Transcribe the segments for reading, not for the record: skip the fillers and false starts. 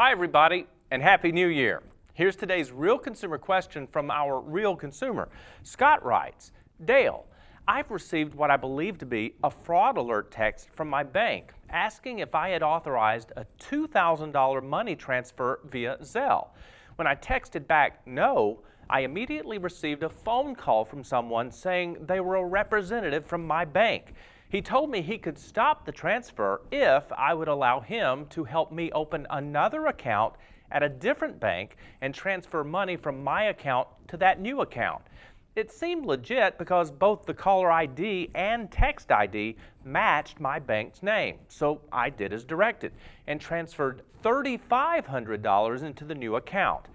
Hi everybody, and Happy New Year. Here's today's real consumer question from our real consumer. Scott writes, Dale, I've received what I believe to be a fraud alert text from my bank asking if I had authorized a $2,000 money transfer via Zelle. When I texted back no, I immediately received a phone call from someone saying they were a representative from my bank. He told me he could stop the transfer if I would allow him to help me open another account at a different bank and transfer money from my account to that new account. It seemed legit because both the caller ID and text ID matched my bank's name, so I did as directed and transferred $3,500 into the new account.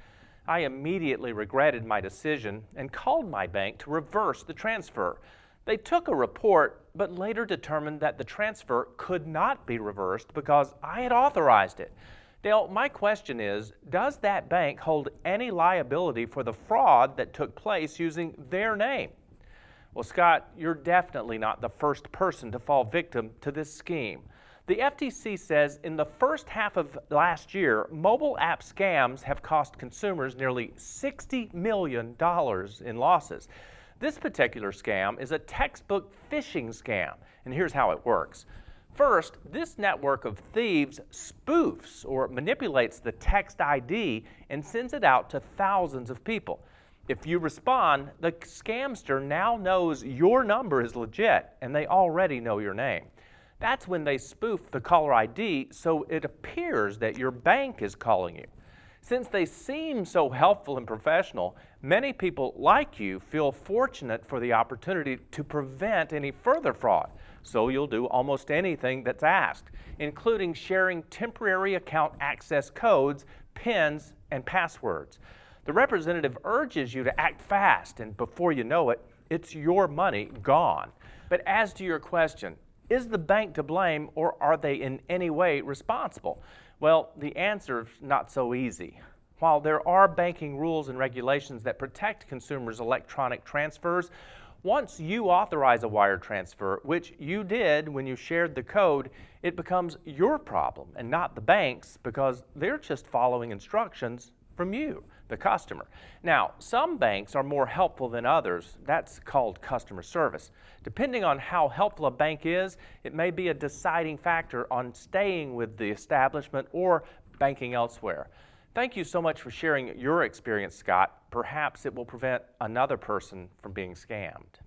I immediately regretted my decision and called my bank to reverse the transfer. They took a report, but later determined that the transfer could not be reversed because I had authorized it. Dale, my question is, does that bank hold any liability for the fraud that took place using their name? Well, Scott, you're definitely not the first person to fall victim to this scheme. The FTC says in the first half of last year, mobile app scams have cost consumers nearly $60 million in losses. This particular scam is a textbook phishing scam, and here's how it works. First, this network of thieves spoofs or manipulates the text ID and sends it out to thousands of people. If you respond, the scamster now knows your number is legit and they already know your name. That's when they spoof the caller ID so it appears that your bank is calling you. Since they seem so helpful and professional, many people like you feel fortunate for the opportunity to prevent any further fraud. So you'll do almost anything that's asked, including sharing temporary account access codes, PINs, and passwords. The representative urges you to act fast, and before you know it, it's your money gone. But as to your question, is the bank to blame or are they in any way responsible? Well, the answer is not so easy. While there are banking rules and regulations that protect consumers' electronic transfers, once you authorize a wire transfer, which you did when you shared the code, it becomes your problem and not the bank's because they're just following instructions from you, the customer. Now, some banks are more helpful than others. That's called customer service. Depending on how helpful a bank is, it may be a deciding factor on staying with the establishment or banking elsewhere. Thank you so much for sharing your experience, Scott. Perhaps it will prevent another person from being scammed.